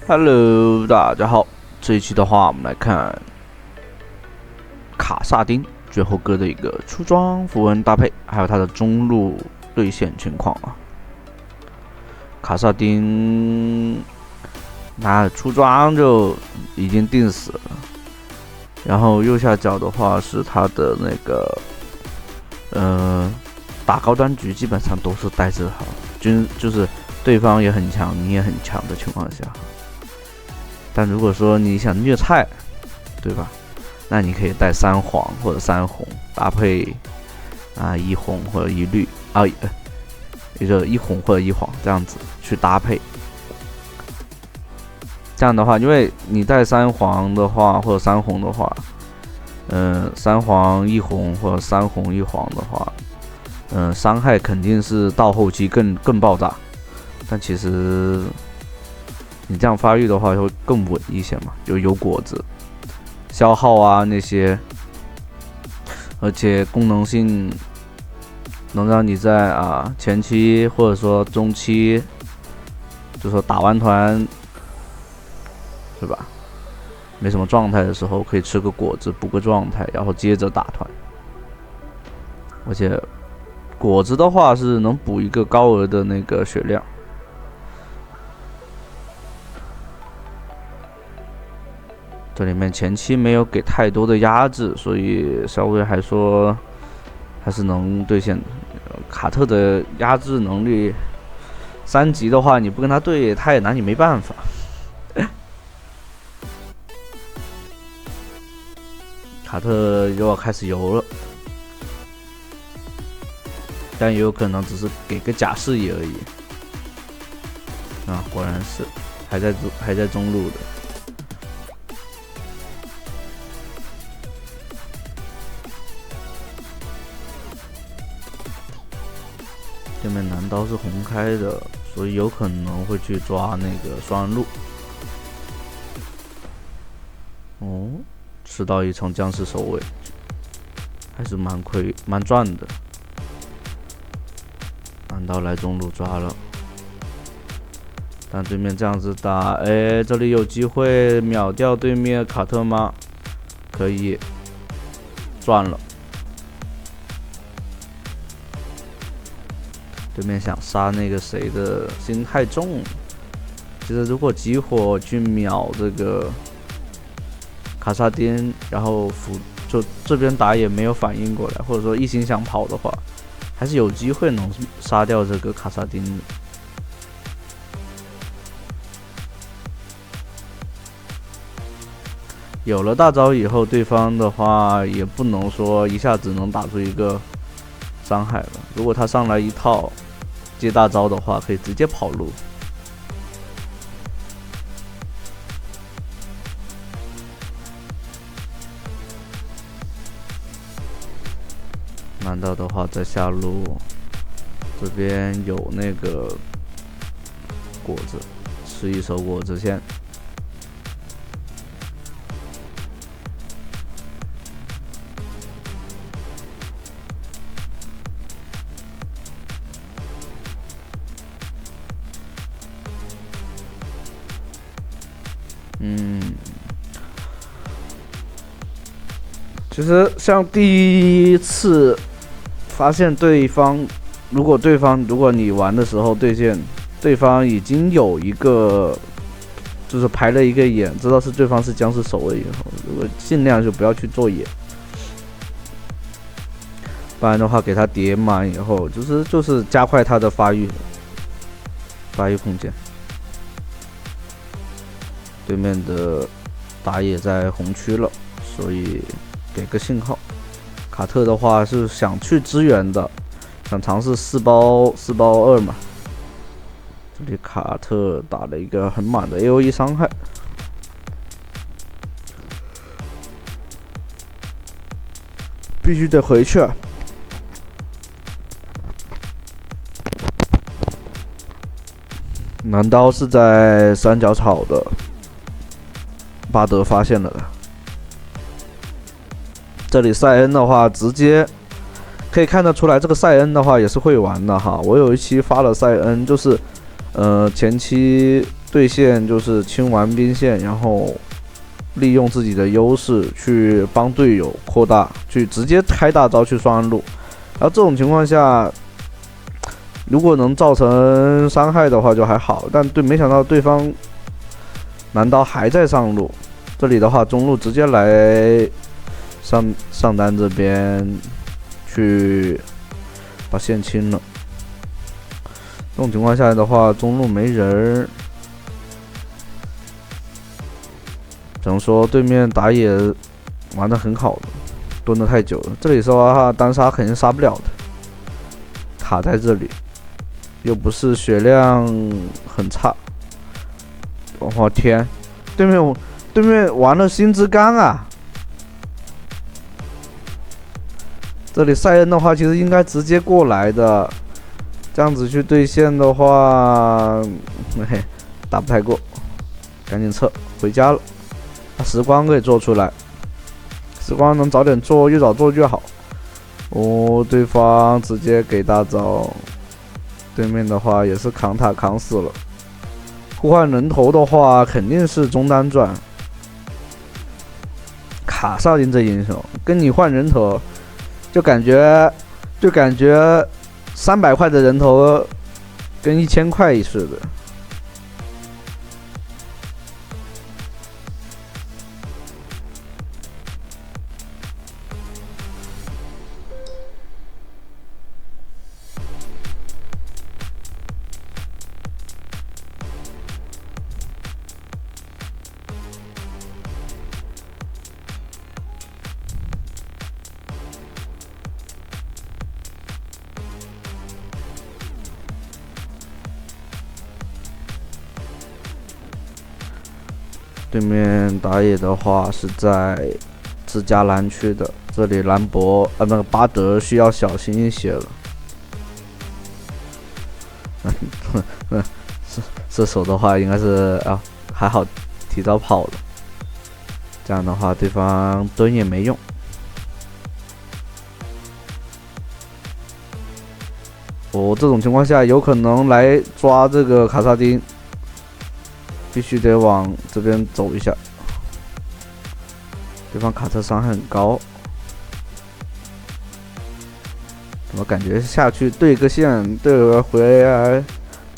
Hello，大家好。这一期的话，我们来看卡萨丁最后哥的一个出装符文搭配，还有他的中路对线情况啊。卡萨丁那出装就已经定死了，然后右下角的话是他的那个打高端局基本上都是带着好，就是对方也很强，你也很强的情况下。但如果说你想虐菜，对吧？那你可以带3黄或者3红搭配1红或者1绿也就1红或者1黄这样子去搭配。这样的话，因为你带3黄的话或者3红的话，3黄1红或者3红1黄的话，伤害肯定是到后期更爆炸。但其实你这样发育的话会更稳一些嘛，就有果子消耗啊那些，而且功能性能让你在前期或者说中期，就说打完团是吧，没什么状态的时候可以吃个果子补个状态，然后接着打团。而且果子的话是能补一个高额的那个血量。这里面前期没有给太多的压制，所以稍微还说还是能兑现。卡特的压制能力3级的话，你不跟他对，他也拿你没办法。卡特又要开始游了，但也有可能只是给个假视野而已。果然是还在中路的。对面蓝刀是红开的，所以有可能会去抓那个双人路。吃到一层僵尸守卫，还是蛮赚的。蓝刀来中路抓了，但对面这样子打，这里有机会秒掉对面卡特吗？可以，赚了。对面想杀那个谁的心太重，其实如果集火去秒这个卡萨丁，然后就这边打野没有反应过来，或者说一心想跑的话，还是有机会能杀掉这个卡萨丁的。有了大招以后，对方的话也不能说一下子能打出一个伤害了。如果他上来一套接大招的话，可以直接跑路。蓝刀的话在下路，这边有那个果子，吃一手果子先。其实像第一次发现对方，如果你玩的时候对方已经有一个就是排了一个眼，知道是对方是僵尸守卫以后，如果尽量就不要去做野，不然的话给他叠满以后，就是加快他的发育空间。对面的打野在红区了，所以给个信号。卡特的话是想去支援的，想尝试4包2嘛。这里卡特打了一个很满的 AOE 伤害，必须得回去啊。蓝刀是在三角草的，巴德发现了的。这里塞恩的话，直接可以看得出来，这个塞恩的话也是会玩的哈。我有一期发了塞恩，就是前期对线就是清完兵线，然后利用自己的优势去帮队友扩大，去直接开大招去双人路。然后这种情况下，如果能造成伤害的话就还好，但没想到对方难道还在上路？这里的话，中路直接来上单这边去把线清了。这种情况下的话，中路没人，只能说对面打野玩得很好的，蹲得太久了。这里的话单杀肯定杀不了的，卡在这里，又不是血量很差。我天，对面玩了星之钢啊！这里塞恩的话，其实应该直接过来的，这样子去对线的话，嘿，打不太过，赶紧撤回家了。把时光给做出来，时光能早点做，越早做越好。哦，对方直接给大招，对面的话也是扛塔扛死了。互换人头的话，肯定是中单赚。卡萨丁这英雄跟你换人头，就感觉300块的人头跟1000块似的。对面打野的话是在自家蓝区的，这里兰博那个巴德需要小心一些了。射手的话应该是还好提早跑了，这样的话对方蹲也没用。这种情况下有可能来抓这个卡萨丁。必须得往这边走一下，对方卡特伤害很高，怎么感觉下去对个线对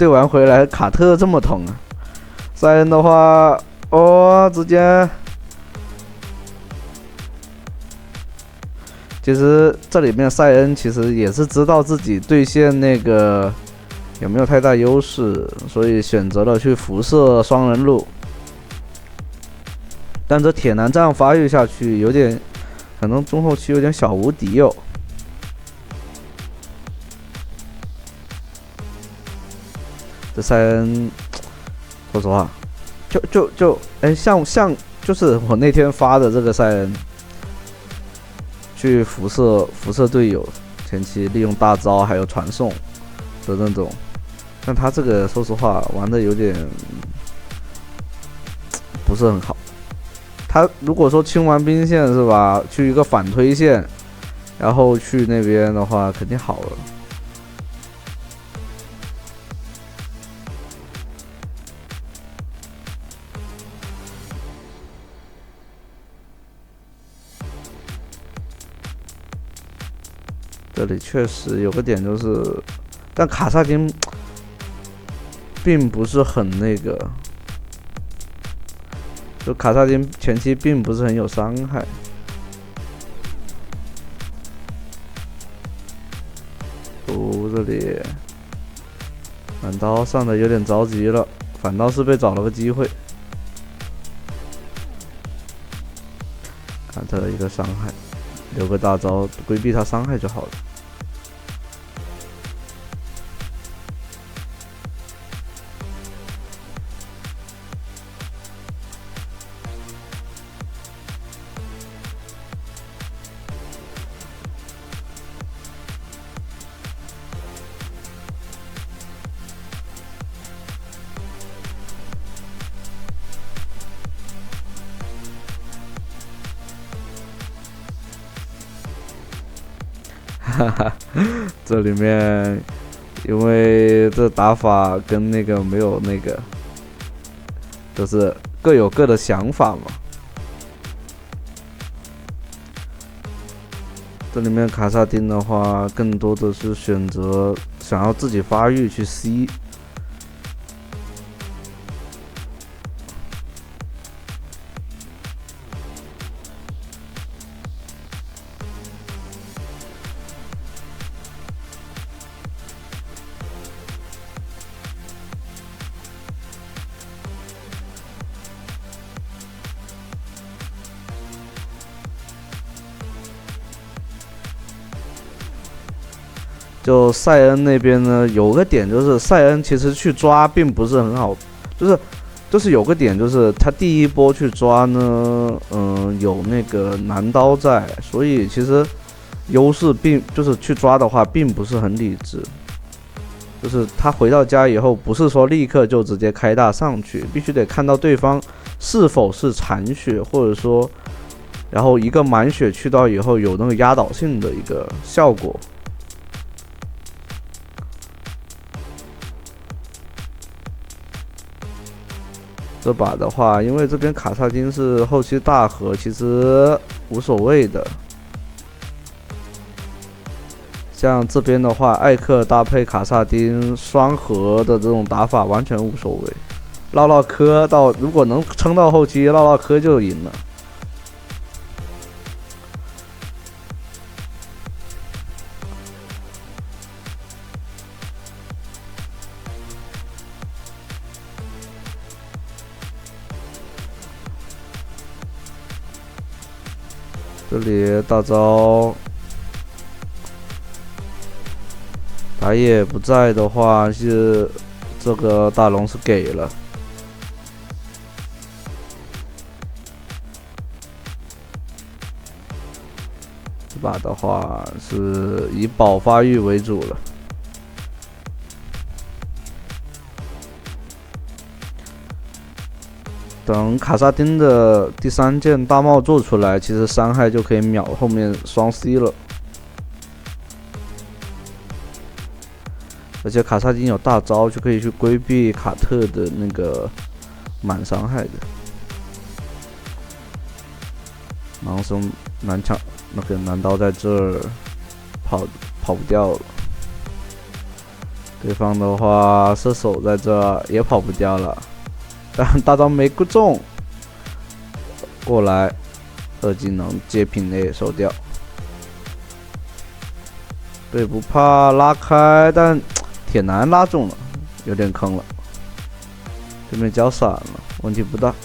完回来卡特这么疼啊？塞恩的话，直接，其实这里面塞恩其实也是知道自己对线那个。有没有太大优势，所以选择了去辐射双人路，但这铁男这样发育下去，有点可能中后期有点小无敌哦。这塞恩，说实话，像就是我那天发的这个塞恩，去辐射队友，前期利用大招还有传送的那种。但他这个说实话玩的有点不是很好。他如果说清完兵线是吧，去一个反推线，然后去那边的话肯定好了。这里确实有个点就是，但卡萨丁并不是很那个，就卡萨丁前期并不是很有伤害。这里反刀上的有点着急了，反倒是被找了个机会，看他的一个伤害，留个大招规避他伤害就好了。这里面因为这打法跟那个没有那个就是各有各的想法嘛。这里面卡萨丁的话，更多的是选择想要自己发育去 C。就塞恩那边呢，有个点就是塞恩其实去抓并不是很好，就是有个点就是他第一波去抓呢，有那个男刀在，所以其实优势就是去抓的话并不是很理智。就是他回到家以后，不是说立刻就直接开大上去，必须得看到对方是否是残血，或者说，然后一个满血去到以后有那个压倒性的一个效果。这把的话，因为这边卡萨丁是后期大核，其实无所谓的。像这边的话，艾克搭配卡萨丁双核的这种打法完全无所谓。唠嗑到如果能撑到后期，唠嗑就赢了。这里大招打野不在的话，是这个大龙是给了。这把的话是以保发育为主了。等卡萨丁的第3件大帽做出来，其实伤害就可以秒后面双 C 了。而且卡萨丁有大招，就可以去规避卡特的那个满伤害的。盲僧男枪那个男刀在这儿跑不掉了。对方的话，射手在这儿也跑不掉了。但大招没中，过来2技能接平 A 收掉。对，不怕拉开，但铁男拉中了，有点坑了。对面交闪了，问题不大。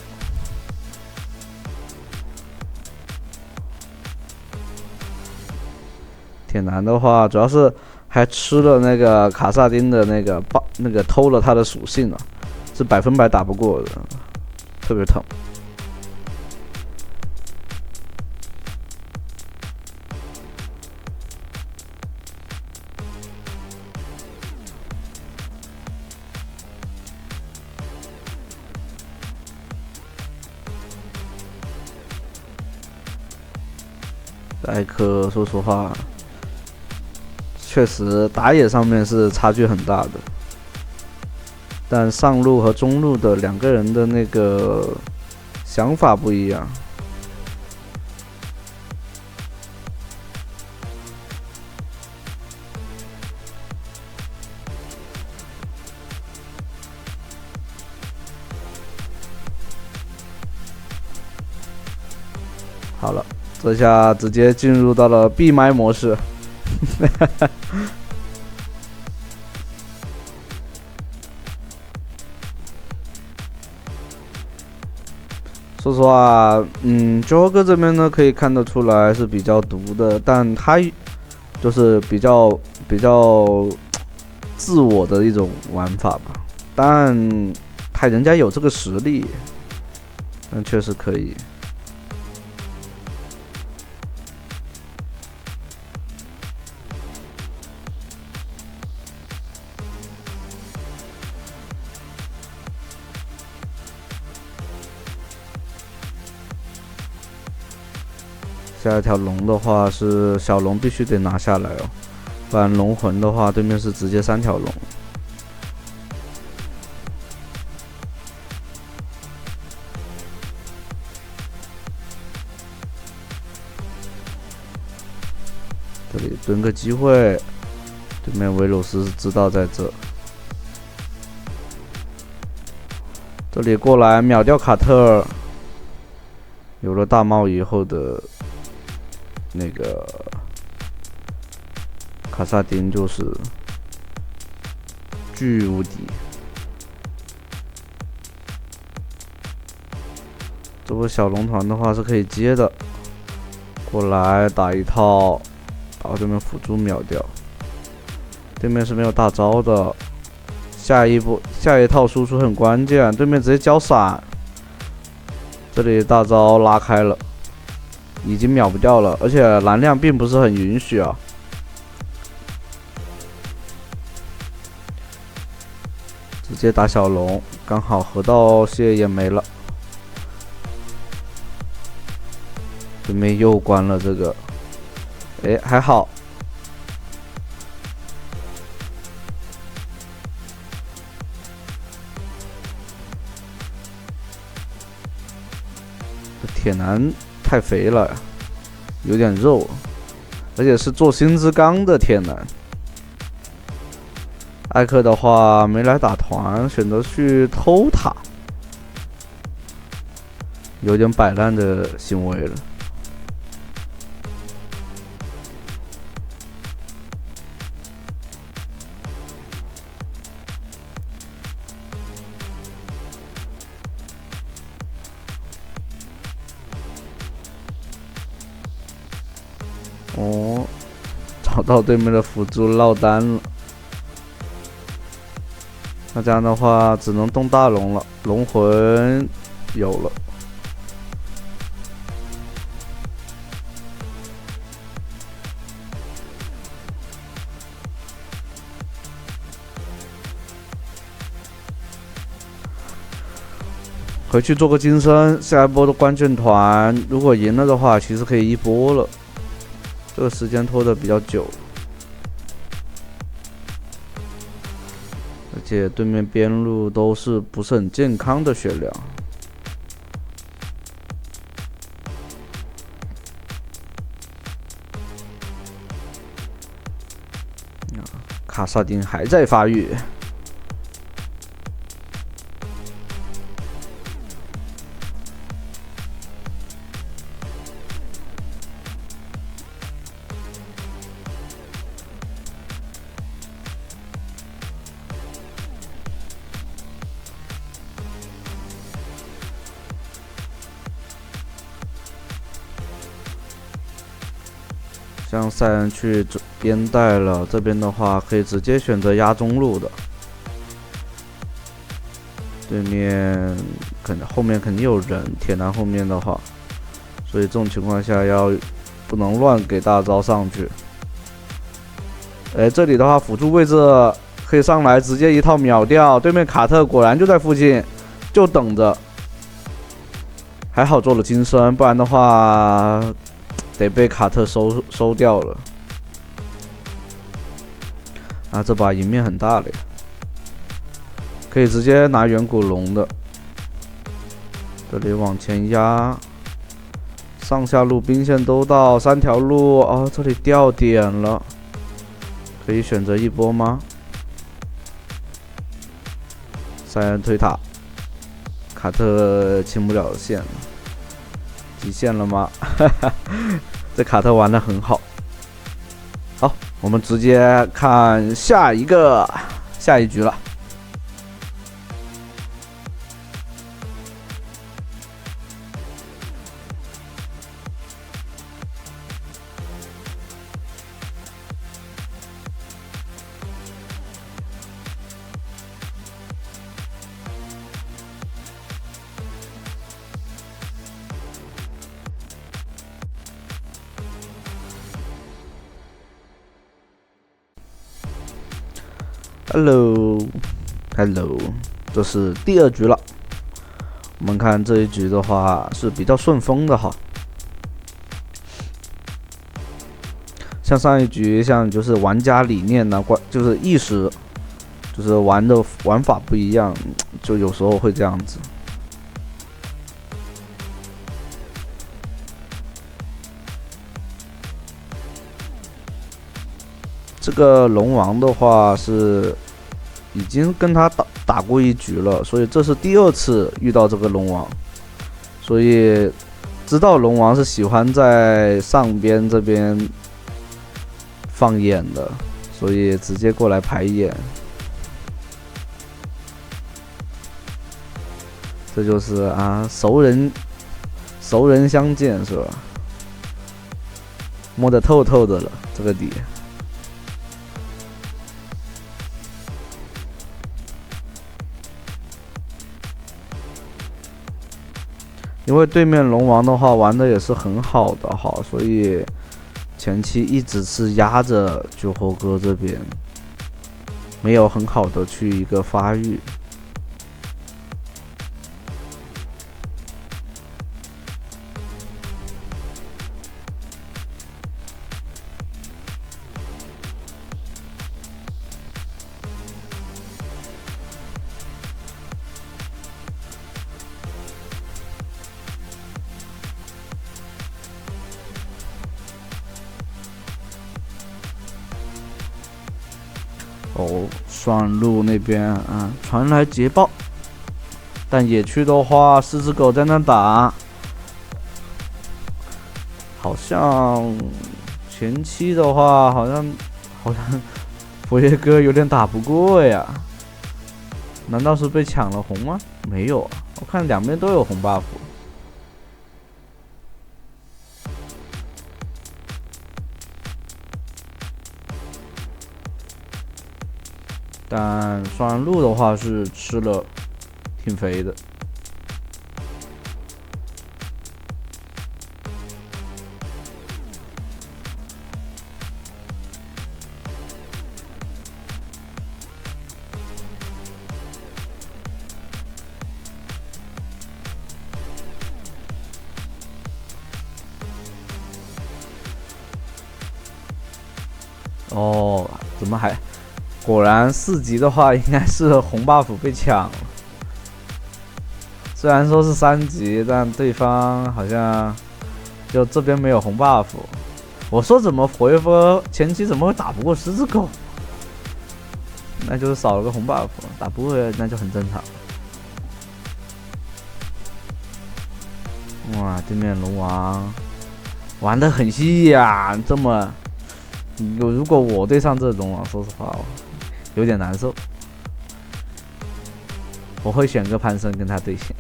铁男的话，主要是还吃了那个卡萨丁的那个偷了他的属性了。是100%打不过的，特别疼。艾克说实话，确实打野上面是差距很大的。但上路和中路的2个人的那个想法不一样。好了，这下直接进入到了闭麦模式。说实话，九哥这边呢可以看得出来是比较毒的，但他就是比较自我的一种玩法吧。但人家有这个实力，但确实可以。下一条龙的话是小龙必须得拿下来哦，不然龙魂的话对面是直接3条龙。这里蹲个机会，对面维鲁斯知道在这。这里过来秒掉卡特，有了大帽以后的那个卡萨丁就是巨无敌。这波小龙团的话是可以接的，过来打一套，把对面辅助秒掉。对面是没有大招的。下一套输出很关键，对面直接交闪，这里大招拉开了，已经秒不掉了，而且蓝量并不是很允许啊。直接打小龙，刚好河道蟹也没了，对面又关了这个，哎，还好。铁男太肥了，有点肉，而且是做星之刚的铁男。艾克的话没来打团，选择去偷塔，有点摆烂的行为了。哦，找到对面的辅助落单了，那这样的话只能动大龙了，龙魂有了。回去做个金身，下一波的关键团，如果赢了的话，其实可以一波了。这个时间拖得比较久，而且对面边路都是不是很健康的血量。卡萨丁还在发育。像赛恩去边带了，这边的话可以直接选择压中路的。对面后面肯定有人，铁男后面的话，所以这种情况下不能乱给大招上去。哎，这里的话辅助位置可以上来直接一套秒掉，对面卡特果然就在附近，就等着。还好做了金身，不然的话得被卡特收掉了。啊，这把赢面很大了呀，可以直接拿远古龙的。这里往前压，上下路兵线都到3条路哦，这里掉点了，可以选择一波吗？赛恩推塔，卡特清不了线，极限了吗？这卡特玩得很好。好，我们直接看下一局了。Hello， 这是第2局了。我们看这一局的话是比较顺风的哈。像上一局，像就是玩家理念呢，就是意识，就是玩法不一样，就有时候会这样子。这个龙王的话是已经跟他打过一局了，所以这是第2次遇到这个龙王，所以知道龙王是喜欢在上边这边放眼的，所以直接过来排眼。这就是啊，熟人相见是吧？摸得透透的了，这个底。因为对面龙王的话玩的也是很好的哈，所以前期一直是压着酒后哥这边，没有很好的去一个发育。哦，双路那边啊传来捷报，但野区的话，狮子狗在那打，好像前期的话，好像佛爷哥有点打不过呀。难道是被抢了红吗？没有啊，我看两边都有红 buff。但双人鹿的话是吃了挺肥的。哦，怎么还？果然4级的话应该是红 buff 被抢了，虽然说是3级，但对方好像就这边没有红 buff。我说怎么回合前期怎么会打不过狮子狗？那就是少了个红 buff， 打不过那就很正常。哇，对面龙王玩得很细呀，这么如果我对上这龙王，说实话有点难受，我会选个潘森跟他对线，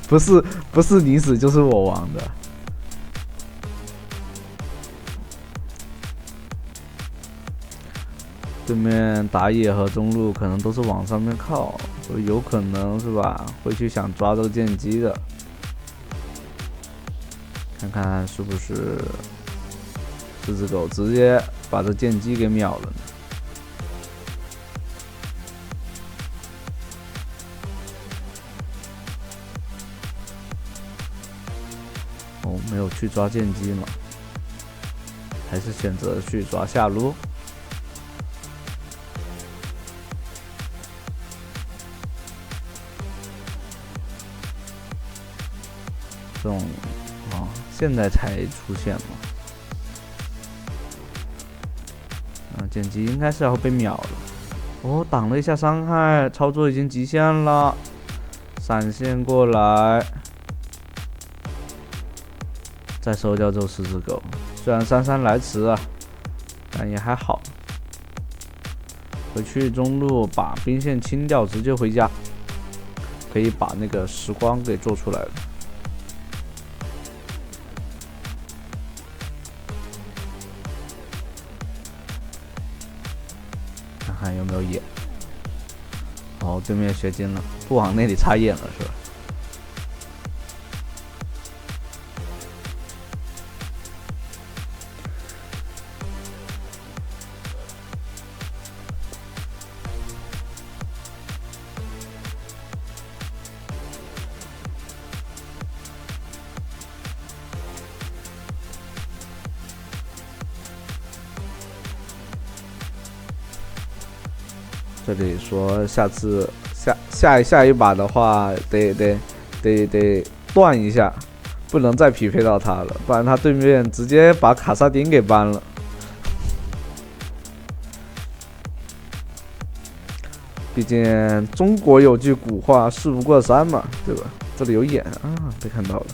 不是你死就是我亡的。对面打野和中路可能都是往上面靠，所以有可能是吧，会去想抓这个剑姬的，看看是不是狮子狗直接把这剑姬给秒了呢？哦，没有去抓剑姬嘛，还是选择去抓下路。这种啊，现在才出现嘛。剑姬应该是要被秒了。哦，挡了一下伤害，操作已经极限了，闪现过来，再收掉这狮子狗。虽然姗来迟啊，但也还好。回去中路把兵线清掉，直接回家，可以把那个时光给做出来了。看看有没有眼。哦，对面学精了，不往那里插眼了是吧？这里说下次下一把的话，得断一下，不能再匹配到他了，不然他对面直接把卡萨丁给搬了。毕竟中国有句古话，事不过三嘛，对吧？这里有眼啊，被看到了。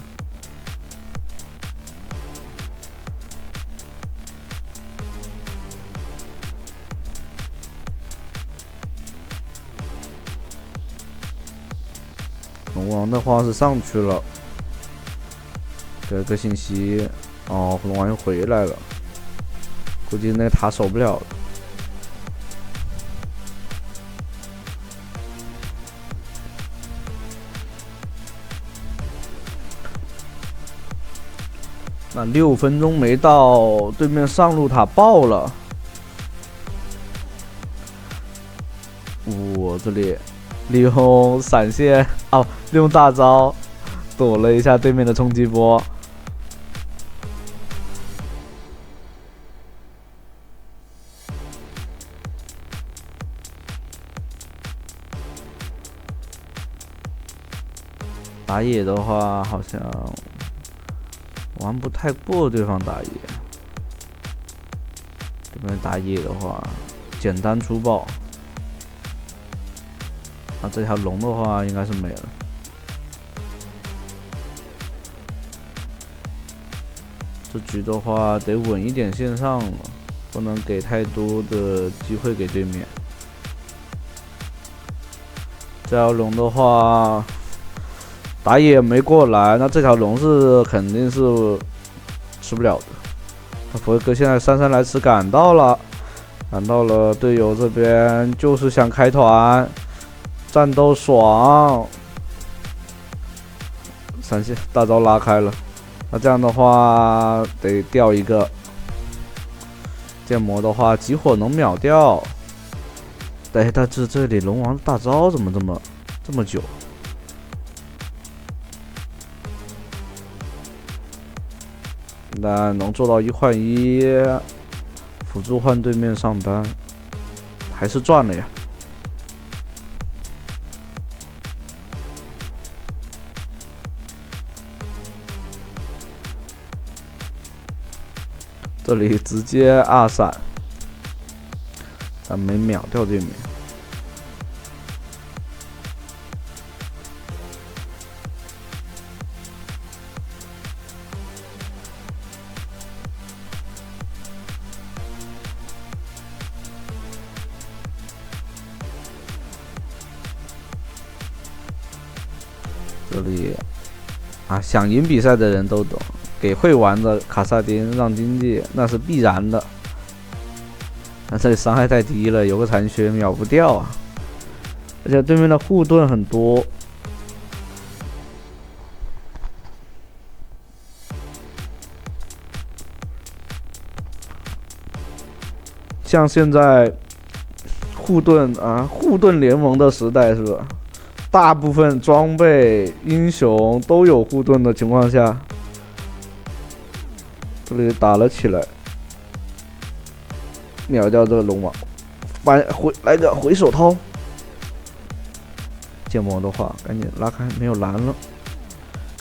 龙王的话是上去了，给个信息，哦，龙王又回来了，估计那个塔守不了了。那6分钟没到，对面上路塔爆了。我这里利用闪现哦，利用大招躲了一下对面的冲击波。打野的话，好像玩不太过对方打野。这边打野的话，简单粗暴。那这条龙的话，应该是没了。这局的话，得稳一点线上了，不能给太多的机会给对面。这条龙的话，打野没过来，那这条龙是肯定是吃不了的。那佛哥现在姗姗来迟赶到了，队友这边就是想开团。战斗爽，闪现大招拉开了，那这样的话得掉一个剑魔的话，集火能秒掉。但是这里龙王大招怎么这么久？但能做到1换1，辅助换对面上单，还是赚了呀。这里直接2闪，但没秒掉对面。这里啊，想赢比赛的人都懂。给会玩的卡萨丁让经济那是必然的，但这里伤害太低了，有个残血秒不掉啊！而且对面的护盾很多，像现在护盾联盟的时代是吧？大部分装备英雄都有护盾的情况下。这里打了起来，秒掉这个龙王，来个回手掏。剑魔的话，赶紧拉开，没有蓝了，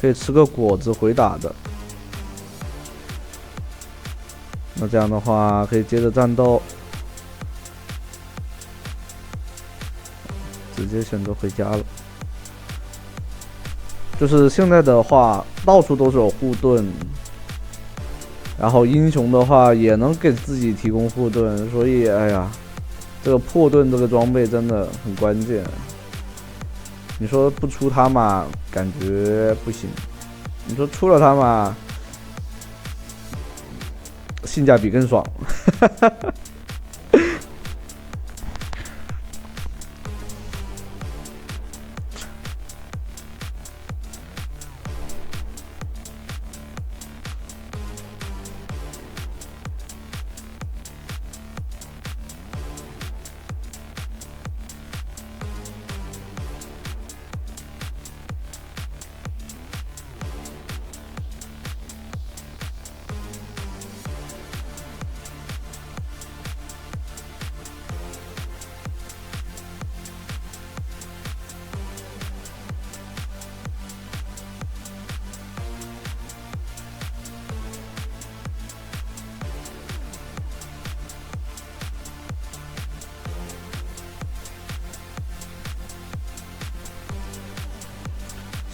可以吃个果子回打的。那这样的话，可以接着战斗，直接选择回家了。就是现在的话，到处都是有护盾。然后英雄的话也能给自己提供护盾，所以哎呀，这个破盾这个装备真的很关键。你说不出它嘛，感觉不行；你说出了它嘛，性价比更爽。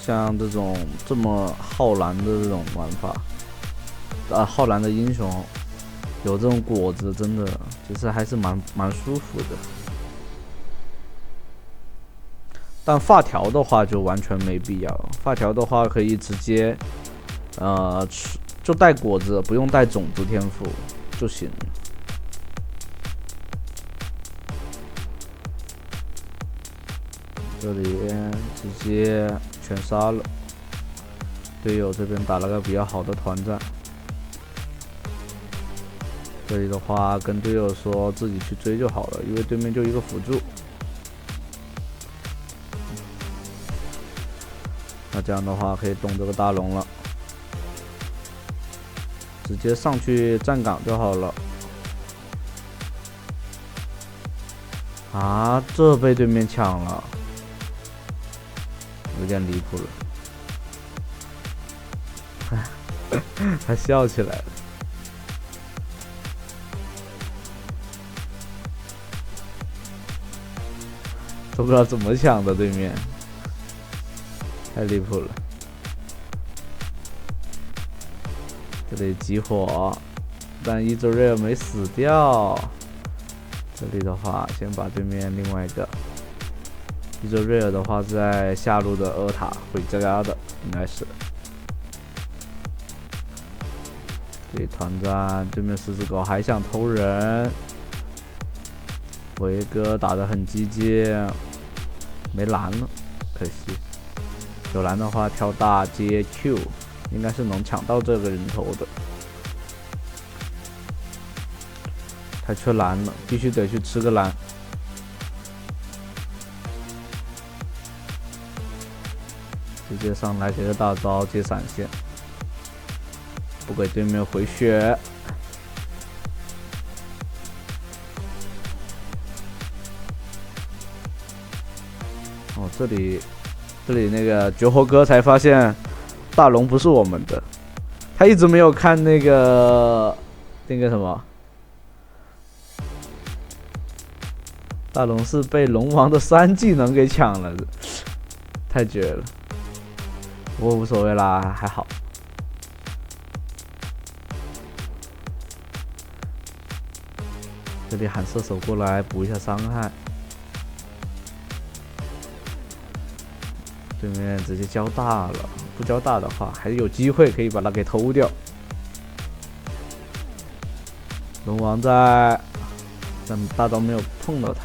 像这么浩蓝的这种玩法，浩蓝的英雄有这种果子，真的其实还是蛮舒服的。但发条的话就完全没必要，发条的话可以直接就带果子，不用带种子天赋就行了。这里直接全杀了，队友这边打了个比较好的团战。这里的话跟队友说自己去追就好了，因为对面就一个辅助。那这样的话可以动这个大龙了，直接上去站岗就好了。啊，这被对面抢了，有点离谱了，还笑起来了。都不知道怎么抢的，对面太离谱了。这里集火，但伊泽瑞尔没死掉。这里的话，先把对面另外一个伊泽瑞尔的话，在下路的阿塔回家的，应该是。这里团战，对面狮子狗还想偷人。维哥打得很激进，没蓝了，可惜。有蓝的话跳大接 Q， 应该是能抢到这个人头的。太缺蓝了，必须得去吃个蓝。直接上来给个大招接闪现，不给对面回血。哦，这里那个绝活哥才发现大龙不是我们的，他一直没有看那个什么，大龙是被龙王的3技能给抢了的，太绝了。不过无所谓啦，还好。这里喊射手过来补一下伤害。对面直接交大了，不交大的话还是有机会可以把它给偷掉。龙王在，但大招没有碰到他。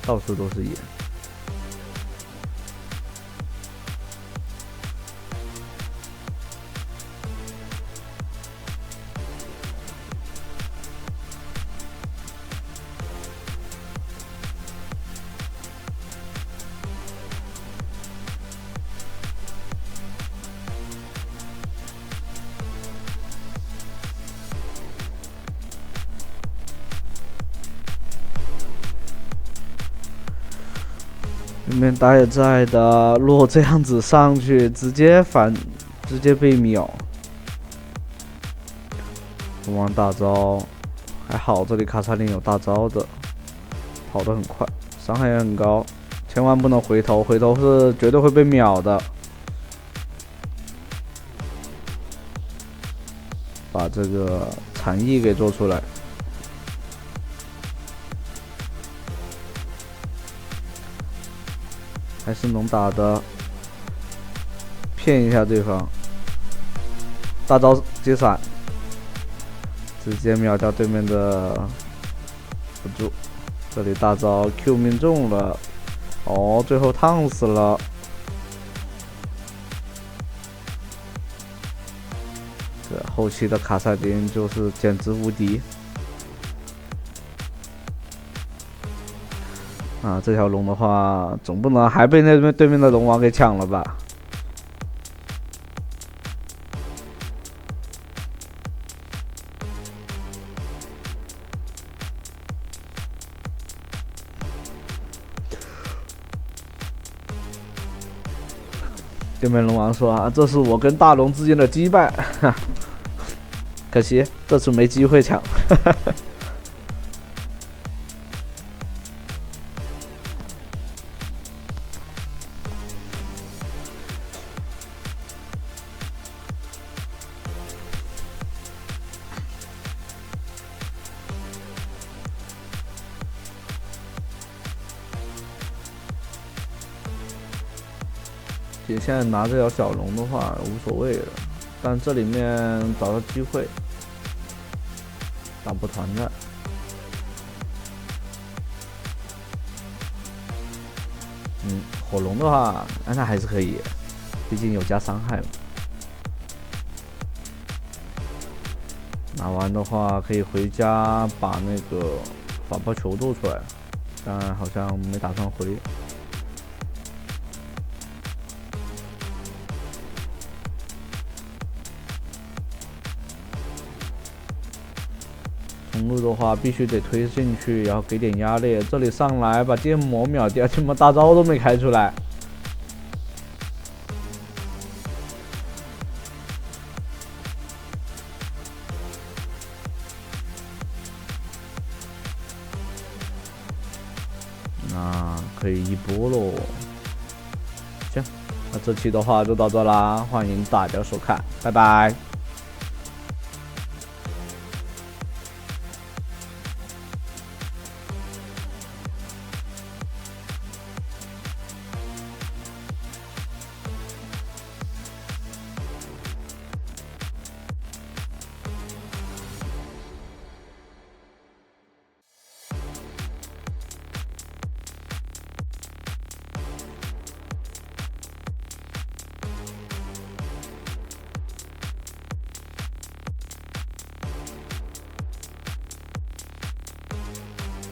到处都是眼。对面打野在的，若这样子上去，直接被秒。龙王大招还好，这里卡萨琳有大招的，跑得很快，伤害也很高，千万不能回头，回头是绝对会被秒的。把这个禅意给做出来。还是能打的，骗一下对方。大招接闪，直接秒掉对面的辅助。这里大招 Q 命中了，哦，最后烫死了。这后期的卡萨丁就是简直无敌。啊，这条龙的话，总不能还被那边对面的龙王给抢了吧？对面龙王说啊，这是我跟大龙之间的羁绊，可惜这次没机会抢。其实现在拿这条小龙的话无所谓了，但这里面找到机会打不团战。火龙的话，那还是可以，毕竟有加伤害嘛。拿完的话可以回家把那个法宝球做出来，但好像没打算回。冲路的话必须得推进去，然后给点压力。这里上来把电魔秒掉，电魔大招都没开出来。那可以一波喽。行，那这期的话就到这啦，欢迎大家收看，拜拜。